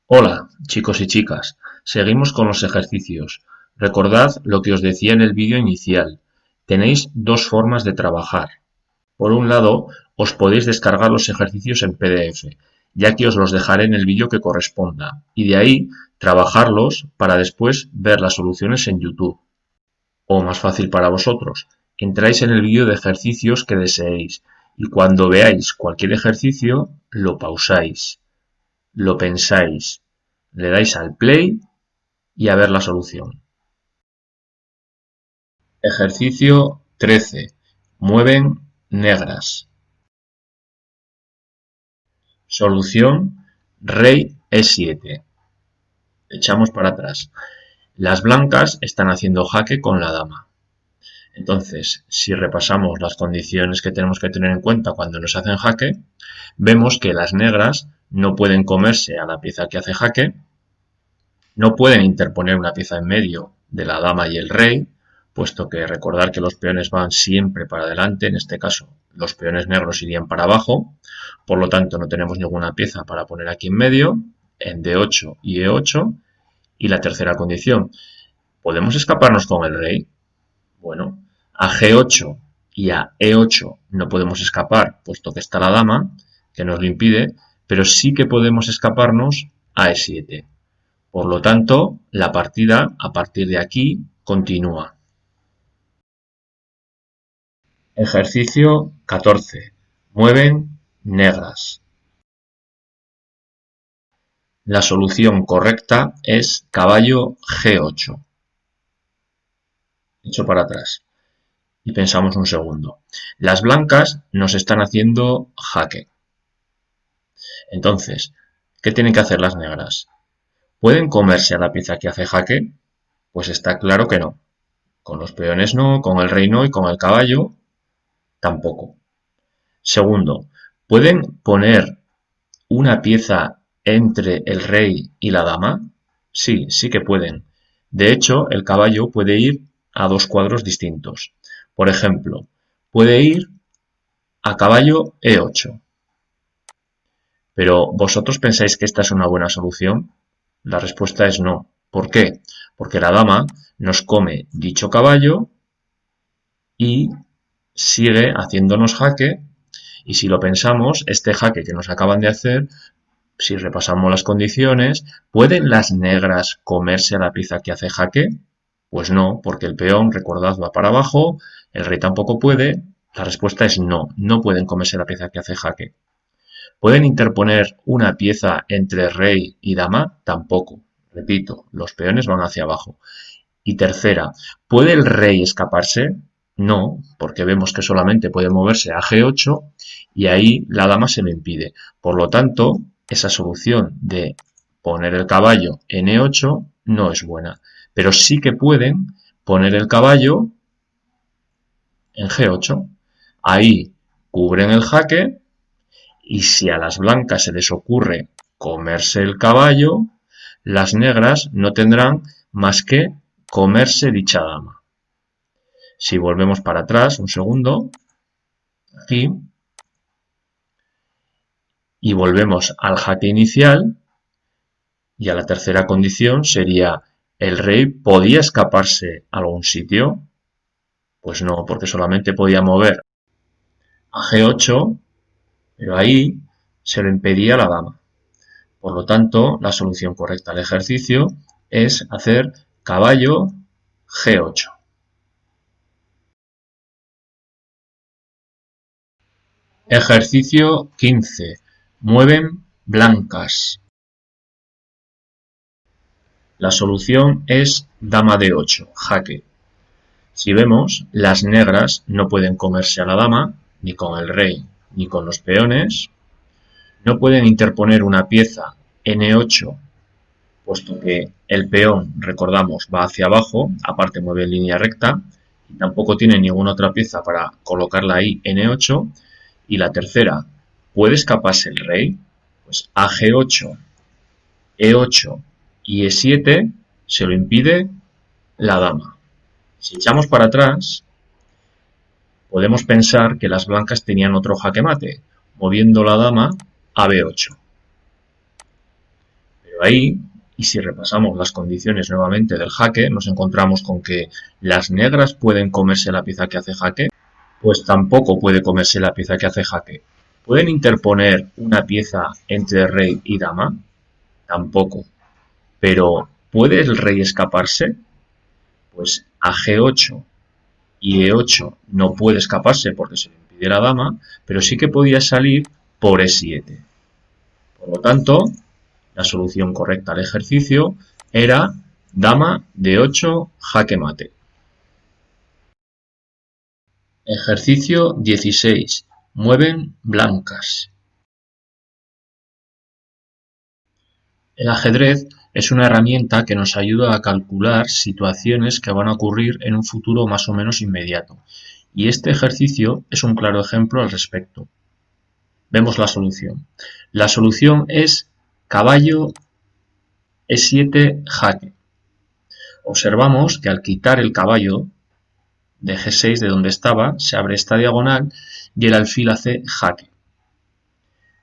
Hola, chicos y chicas. Seguimos con los ejercicios. Recordad lo que os decía en el vídeo inicial. Tenéis dos formas de trabajar. Por un lado, os podéis descargar los ejercicios en PDF, ya que os los dejaré en el vídeo que corresponda, y de ahí trabajarlos para después ver las soluciones en YouTube. O más fácil para vosotros, entráis en el vídeo de ejercicios que deseéis, y cuando veáis cualquier ejercicio, lo pausáis, lo pensáis, le dais al play y a ver la solución. Ejercicio 13. Mueven negras. Solución: rey E7. Echamos para atrás. Las blancas están haciendo jaque con la dama. Entonces, si repasamos las condiciones que tenemos que tener en cuenta cuando nos hacen jaque, vemos que las negras no pueden comerse a la pieza que hace jaque, no pueden interponer una pieza en medio de la dama y el rey, puesto que recordar que los peones van siempre para adelante, en este caso los peones negros irían para abajo, por lo tanto no tenemos ninguna pieza para poner aquí en medio, en D8 y E8, y la tercera condición, ¿podemos escaparnos con el rey? Bueno, a G8 y a E8 no podemos escapar, puesto que está la dama, que nos lo impide, pero sí que podemos escaparnos a E7. Por lo tanto, la partida a partir de aquí continúa. Ejercicio 14. Mueven negras. La solución correcta es caballo G8. Echo para atrás. Y pensamos un segundo. Las blancas nos están haciendo jaque. Entonces, ¿qué tienen que hacer las negras? ¿Pueden comerse a la pieza que hace jaque? Pues está claro que no. Con los peones no, con el rey no y con el caballo tampoco. Segundo, ¿pueden poner una pieza entre el rey y la dama? Sí, sí que pueden. De hecho, el caballo puede ir a dos cuadros distintos. Por ejemplo, puede ir a caballo E8. Pero ¿vosotros pensáis que esta es una buena solución? La respuesta es no. ¿Por qué? Porque la dama nos come dicho caballo y sigue haciéndonos jaque. Y si lo pensamos, este jaque que nos acaban de hacer, si repasamos las condiciones, ¿pueden las negras comerse a la pieza que hace jaque? Pues no, porque el peón, recordad, va para abajo, el rey tampoco puede. La respuesta es no, no pueden comerse la pieza que hace jaque. ¿Pueden interponer una pieza entre rey y dama? Tampoco. Repito, los peones van hacia abajo. Y tercera, ¿puede el rey escaparse? No, porque vemos que solamente puede moverse a G8 y ahí la dama se lo impide. Por lo tanto, esa solución de poner el caballo en E8 no es buena. Pero sí que pueden poner el caballo en G8. Ahí cubren el jaque y si a las blancas se les ocurre comerse el caballo, las negras no tendrán más que comerse dicha dama. Si volvemos para atrás, un segundo, aquí, y volvemos al jaque inicial, y a la tercera condición sería, ¿el rey podía escaparse a algún sitio? Pues no, porque solamente podía mover a G8, pero ahí se lo impedía la dama. Por lo tanto, la solución correcta al ejercicio es hacer caballo G8. Ejercicio 15. Mueven blancas. La solución es dama de 8, jaque. Si vemos, las negras no pueden comerse a la dama, ni con el rey, ni con los peones. No pueden interponer una pieza N8, puesto que el peón, recordamos, va hacia abajo, aparte mueve en línea recta, y tampoco tiene ninguna otra pieza para colocarla ahí N8. Y la tercera, ¿puede escaparse el rey? Pues a G8, E8 y E7 se lo impide la dama. Si echamos para atrás, podemos pensar que las blancas tenían otro jaque mate, moviendo la dama a B8. Pero ahí, y si repasamos las condiciones nuevamente del jaque, nos encontramos con que las negras pueden comerse la pieza que hace jaque, pues tampoco puede comerse la pieza que hace jaque. ¿Pueden interponer una pieza entre rey y dama? Tampoco. Pero ¿puede el rey escaparse? Pues a G8 y E8 no puede escaparse porque se le impide la dama, pero sí que podía salir por E7. Por lo tanto, la solución correcta al ejercicio era dama D8 jaque mate. Ejercicio 16. Mueven blancas. El ajedrez es una herramienta que nos ayuda a calcular situaciones que van a ocurrir en un futuro más o menos inmediato. Y este ejercicio es un claro ejemplo al respecto. Vemos la solución. La solución es caballo E7 jaque. Observamos que al quitar el caballo de G6 de donde estaba, se abre esta diagonal y el alfil hace jaque.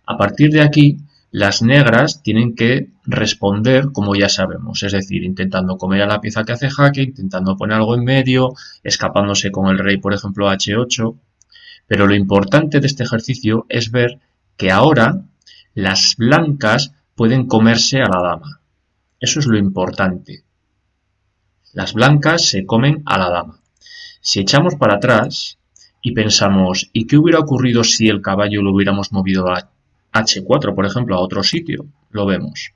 A partir de aquí, las negras tienen que responder como ya sabemos, es decir, intentando comer a la pieza que hace jaque, intentando poner algo en medio, escapándose con el rey, por ejemplo, a H8. Pero lo importante de este ejercicio es ver que ahora las blancas pueden comerse a la dama. Eso es lo importante. Las blancas se comen a la dama. Si echamos para atrás y pensamos, ¿y qué hubiera ocurrido si el caballo lo hubiéramos movido a H4, por ejemplo, a otro sitio? Lo vemos.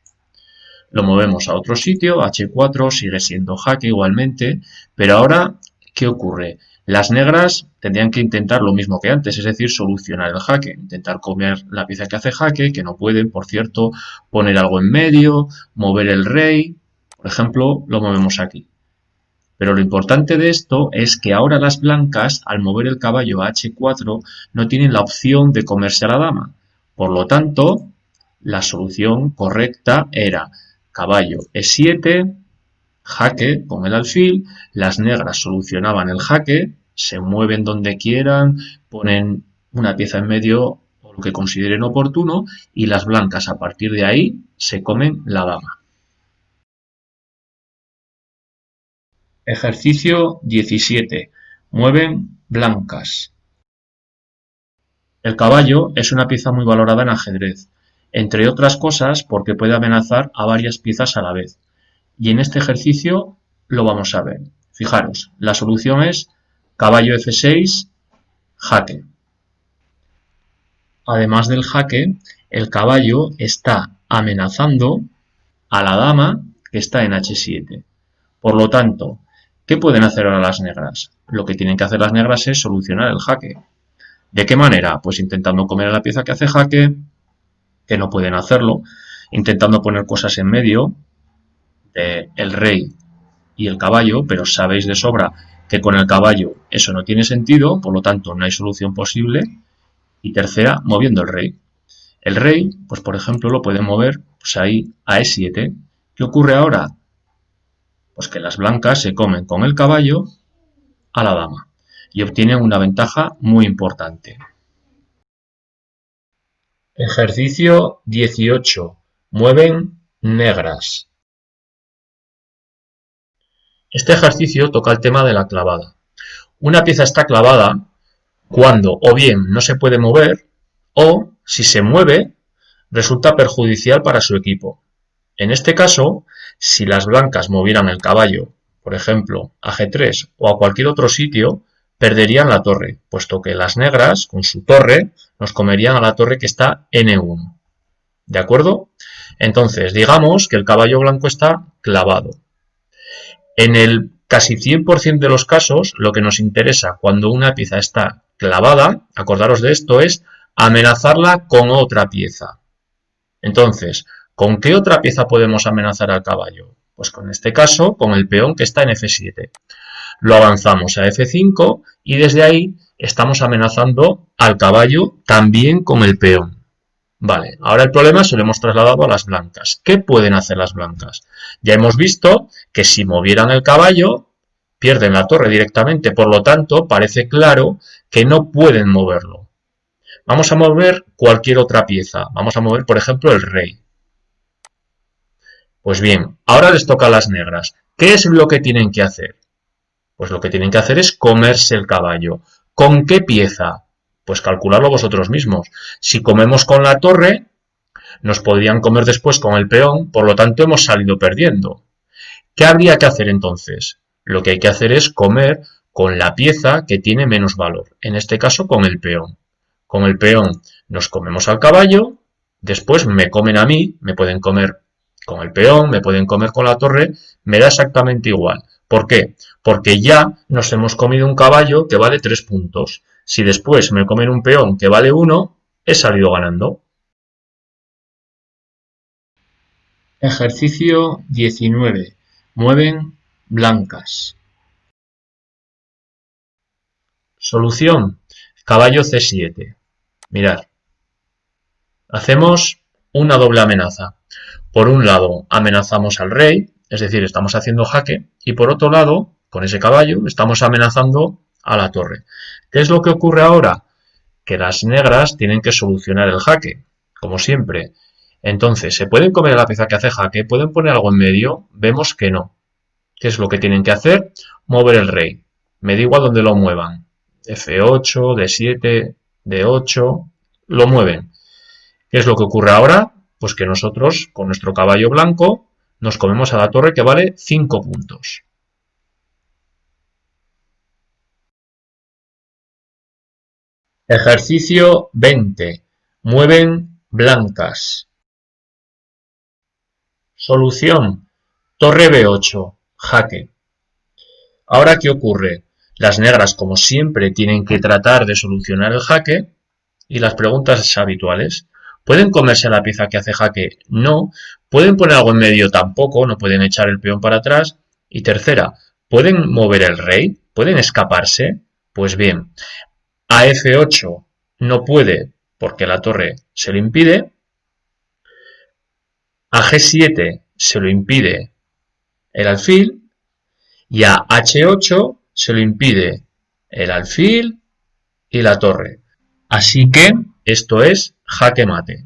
Lo movemos a otro sitio, H4 sigue siendo jaque igualmente, pero ahora, ¿qué ocurre? Las negras tendrían que intentar lo mismo que antes, es decir, solucionar el jaque, intentar comer la pieza que hace jaque, que no pueden, por cierto, poner algo en medio, mover el rey, por ejemplo, lo movemos aquí. Pero lo importante de esto es que ahora las blancas, al mover el caballo a H4, no tienen la opción de comerse a la dama. Por lo tanto, la solución correcta era caballo E7, jaque con el alfil, las negras solucionaban el jaque, se mueven donde quieran, ponen una pieza en medio o lo que consideren oportuno, y las blancas a partir de ahí se comen la dama. Ejercicio 17. Mueven blancas. El caballo es una pieza muy valorada en ajedrez, entre otras cosas porque puede amenazar a varias piezas a la vez. Y en este ejercicio lo vamos a ver. Fijaros, la solución es caballo F6, jaque. Además del jaque, el caballo está amenazando a la dama que está en H7. Por lo tanto, ¿qué pueden hacer ahora las negras? Lo que tienen que hacer las negras es solucionar el jaque. ¿De qué manera? Pues intentando comer a la pieza que hace jaque, que no pueden hacerlo, intentando poner cosas en medio del rey y el caballo, pero sabéis de sobra que con el caballo eso no tiene sentido, por lo tanto no hay solución posible. Y tercera, moviendo el rey. El rey, pues por ejemplo, lo pueden mover pues ahí a E7. ¿Qué ocurre ahora? Pues que las blancas se comen con el caballo a la dama y obtienen una ventaja muy importante. Ejercicio 18. Mueven negras. Este ejercicio toca el tema de la clavada. Una pieza está clavada cuando o bien no se puede mover o, si se mueve, resulta perjudicial para su equipo. En este caso, si las blancas movieran el caballo, por ejemplo, a G3 o a cualquier otro sitio, perderían la torre, puesto que las negras, con su torre, nos comerían a la torre que está N1. ¿De acuerdo? Entonces, digamos que el caballo blanco está clavado. En el casi 100% de los casos, lo que nos interesa cuando una pieza está clavada, acordaros de esto, es amenazarla con otra pieza. Entonces, ¿con qué otra pieza podemos amenazar al caballo? Pues con este caso, con el peón que está en F7. Lo avanzamos a F5 y desde ahí estamos amenazando al caballo también con el peón. Vale, ahora el problema se lo hemos trasladado a las blancas. ¿Qué pueden hacer las blancas? Ya hemos visto que si movieran el caballo, pierden la torre directamente. Por lo tanto, parece claro que no pueden moverlo. Vamos a mover cualquier otra pieza. Vamos a mover, por ejemplo, el rey. Pues bien, ahora les toca a las negras. ¿Qué es lo que tienen que hacer? Pues lo que tienen que hacer es comerse el caballo. ¿Con qué pieza? Pues calcularlo vosotros mismos. Si comemos con la torre, nos podrían comer después con el peón, por lo tanto hemos salido perdiendo. ¿Qué habría que hacer entonces? Lo que hay que hacer es comer con la pieza que tiene menos valor, en este caso con el peón. Con el peón nos comemos al caballo, después me comen a mí, me pueden comer con el peón, me pueden comer con la torre, me da exactamente igual. ¿Por qué? Porque ya nos hemos comido un caballo que vale 3 puntos. Si después me comen un peón que vale 1, he salido ganando. Ejercicio 19. Mueven blancas. Solución. Caballo C7. Mirad. Hacemos una doble amenaza. Por un lado, amenazamos al rey, es decir, estamos haciendo jaque, y por otro lado, con ese caballo, estamos amenazando a la torre. ¿Qué es lo que ocurre ahora? Que las negras tienen que solucionar el jaque, como siempre. Entonces, ¿se pueden comer la pieza que hace jaque? ¿Pueden poner algo en medio? Vemos que no. ¿Qué es lo que tienen que hacer? Mover el rey. Me da igual donde lo muevan. F8, D7, D8, lo mueven. ¿Qué es lo que ocurre ahora? Pues que nosotros, con nuestro caballo blanco, nos comemos a la torre que vale 5 puntos. Ejercicio 20. Mueven blancas. Solución. Torre B8. Jaque. Ahora, ¿qué ocurre? Las negras, como siempre, tienen que tratar de solucionar el jaque y las preguntas habituales. ¿Pueden comerse la pieza que hace jaque? No. ¿Pueden poner algo en medio? Tampoco. No pueden echar el peón para atrás. Y tercera, ¿pueden mover el rey? ¿Pueden escaparse? Pues bien, a F8 no puede porque la torre se lo impide. A G7 se lo impide el alfil. Y a H8 se lo impide el alfil y la torre. Así que esto es jaque mate.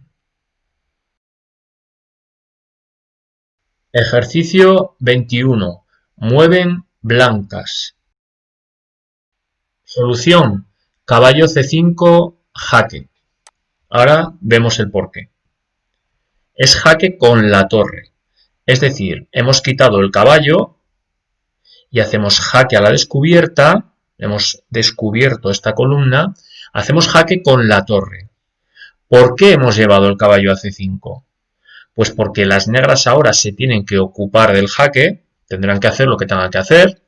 Ejercicio 21. Mueven blancas. Solución. Caballo C5, jaque. Ahora vemos el porqué. Es jaque con la torre. Es decir, hemos quitado el caballo y hacemos jaque a la descubierta. Hemos descubierto esta columna. Hacemos jaque con la torre. ¿Por qué hemos llevado el caballo a C5? Pues porque las negras ahora se tienen que ocupar del jaque, tendrán que hacer lo que tengan que hacer.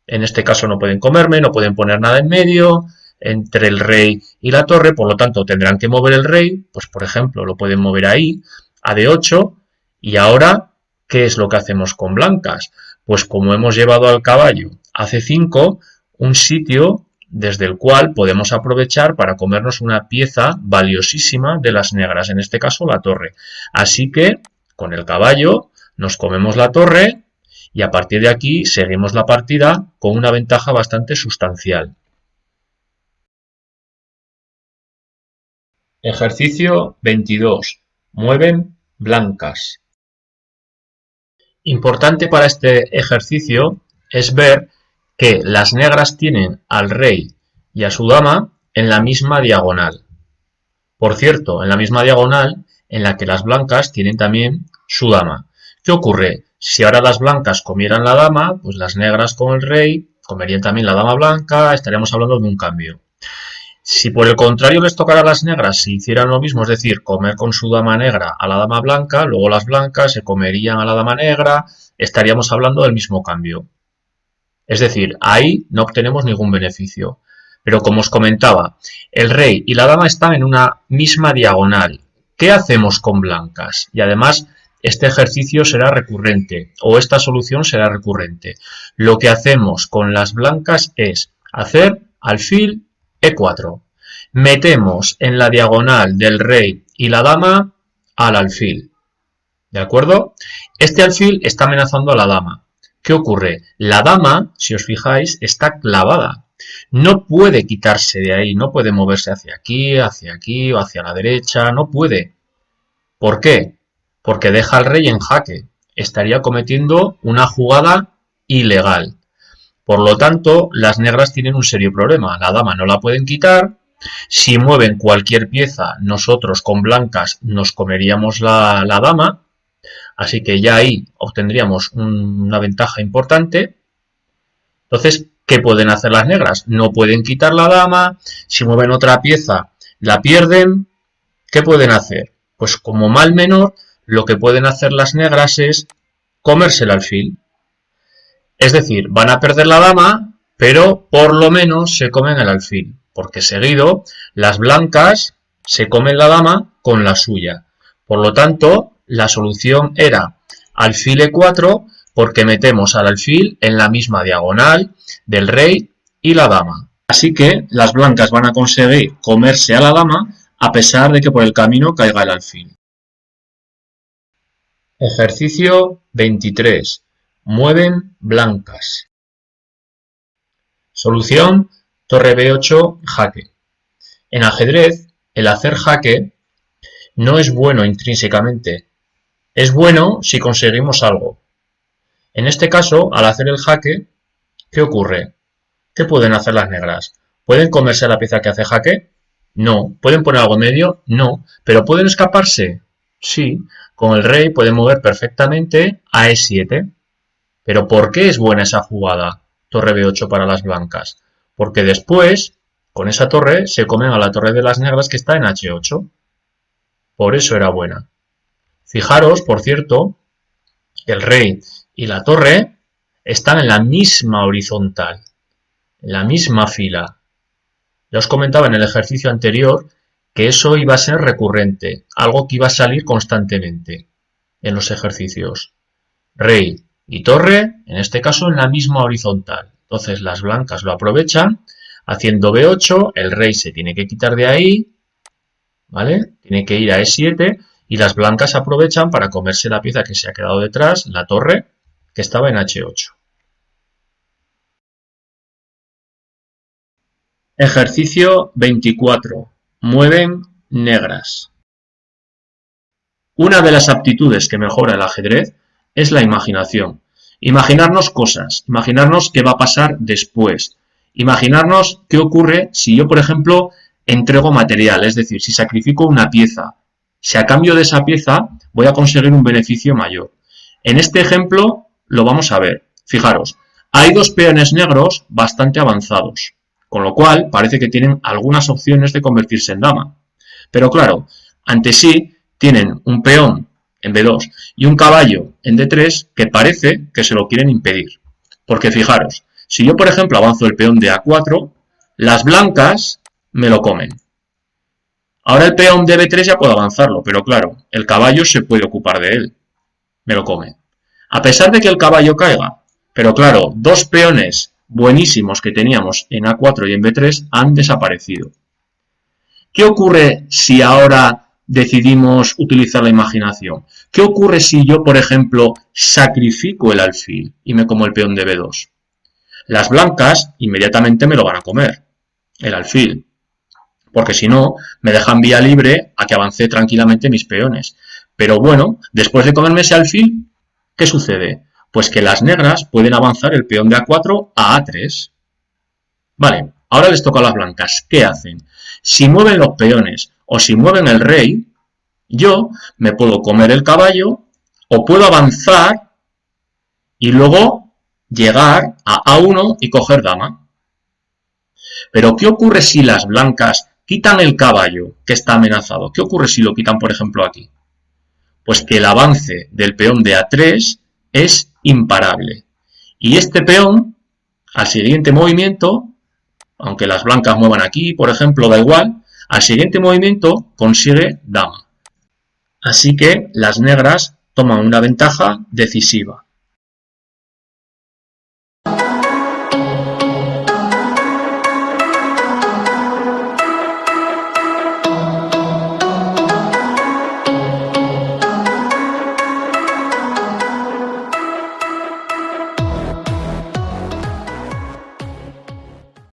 En este caso no pueden comerme, no pueden poner nada en medio, entre el rey y la torre, por lo tanto tendrán que mover el rey, pues por ejemplo lo pueden mover ahí, a D8, y ahora, ¿qué es lo que hacemos con blancas? Pues como hemos llevado al caballo a C5, un sitio desde el cual podemos aprovechar para comernos una pieza valiosísima de las negras, en este caso la torre. Así que con el caballo nos comemos la torre y a partir de aquí seguimos la partida con una ventaja bastante sustancial. Ejercicio 22. Mueven blancas. Importante para este ejercicio es ver que las negras tienen al rey y a su dama en la misma diagonal. Por cierto, en la misma diagonal en la que las blancas tienen también su dama. ¿Qué ocurre? Si ahora las blancas comieran la dama, pues las negras con el rey comerían también la dama blanca, estaríamos hablando de un cambio. Si por el contrario les tocara a las negras si hicieran lo mismo, es decir, comer con su dama negra a la dama blanca, luego las blancas se comerían a la dama negra, estaríamos hablando del mismo cambio. Es decir, ahí no obtenemos ningún beneficio. Pero como os comentaba, el rey y la dama están en una misma diagonal. ¿Qué hacemos con blancas? Y además, este ejercicio será recurrente, o esta solución será recurrente. Lo que hacemos con las blancas es hacer alfil E4. Metemos en la diagonal del rey y la dama al alfil. ¿De acuerdo? Este alfil está amenazando a la dama. ¿Qué ocurre? La dama, si os fijáis, está clavada. No puede quitarse de ahí, no puede moverse hacia aquí o hacia la derecha, no puede. ¿Por qué? Porque deja al rey en jaque. estaría cometiendo una jugada ilegal. Por lo tanto, las negras tienen un serio problema. La dama no la pueden quitar. Si mueven cualquier pieza, nosotros con blancas nos comeríamos la dama. Así que ya ahí obtendríamos una ventaja importante. Entonces, ¿qué pueden hacer las negras? No pueden quitar la dama. Si mueven otra pieza, la pierden. ¿Qué pueden hacer? Pues como mal menor, lo que pueden hacer las negras es comerse el alfil. Es decir, van a perder la dama, pero por lo menos se comen el alfil, porque seguido las blancas se comen la dama con la suya. Por lo tanto, la solución era alfil E4 porque metemos al alfil en la misma diagonal del rey y la dama. Así que las blancas van a conseguir comerse a la dama a pesar de que por el camino caiga el alfil. Ejercicio 23. Mueven blancas. Solución: torre B8, jaque. En ajedrez, el hacer jaque no es bueno intrínsecamente. Es bueno si conseguimos algo. En este caso, al hacer el jaque, ¿qué ocurre? ¿Qué pueden hacer las negras? ¿Pueden comerse la pieza que hace jaque? No. ¿Pueden poner algo en medio? No. ¿Pero pueden escaparse? Sí. Con el rey pueden mover perfectamente a E7. ¿Pero por qué es buena esa jugada, torre B8 para las blancas? Porque después, con esa torre, se comen a la torre de las negras que está en H8. Por eso era buena. Fijaros, por cierto, que el rey y la torre están en la misma horizontal, en la misma fila. Ya os comentaba en el ejercicio anterior que eso iba a ser recurrente, algo que iba a salir constantemente en los ejercicios. Rey y torre, en este caso en la misma horizontal. Entonces las blancas lo aprovechan, haciendo B8, el rey se tiene que quitar de ahí, ¿vale? Tiene que ir a E7 y las blancas aprovechan para comerse la pieza que se ha quedado detrás, la torre, que estaba en H8. Ejercicio 24. Mueven negras. Una de las aptitudes que mejora el ajedrez es la imaginación. Imaginarnos cosas, imaginarnos qué va a pasar después, imaginarnos qué ocurre si yo, por ejemplo, entrego material, es decir, si sacrifico una pieza, si a cambio de esa pieza voy a conseguir un beneficio mayor. En este ejemplo lo vamos a ver. Fijaros, hay dos peones negros bastante avanzados, con lo cual parece que tienen algunas opciones de convertirse en dama. Pero claro, ante sí tienen un peón en B2 y un caballo en D3 que parece que se lo quieren impedir. Porque fijaros, si yo por ejemplo avanzo el peón de A4, las blancas me lo comen. Ahora el peón de B3 ya puedo avanzarlo, pero claro, el caballo se puede ocupar de él. Me lo come. A pesar de que el caballo caiga, pero claro, dos peones buenísimos que teníamos en A4 y en B3 han desaparecido. ¿Qué ocurre si ahora decidimos utilizar la imaginación? ¿Qué ocurre si yo, por ejemplo, sacrifico el alfil y me como el peón de B2? Las blancas inmediatamente me lo van a comer, el alfil, porque si no, me dejan vía libre a que avance tranquilamente mis peones. Pero bueno, después de comerme ese alfil, ¿qué sucede? Pues que las negras pueden avanzar el peón de A4 a A3. Vale, ahora les toca a las blancas. ¿Qué hacen? Si mueven los peones o si mueven el rey, yo me puedo comer el caballo o puedo avanzar y luego llegar a A1 y coger dama. Pero ¿qué ocurre si las blancas quitan el caballo que está amenazado? ¿Qué ocurre si lo quitan, por ejemplo, aquí? Pues que el avance del peón de A3 es imparable. Y este peón, al siguiente movimiento, aunque las blancas muevan aquí, por ejemplo, da igual, al siguiente movimiento consigue dama. Así que las negras toman una ventaja decisiva.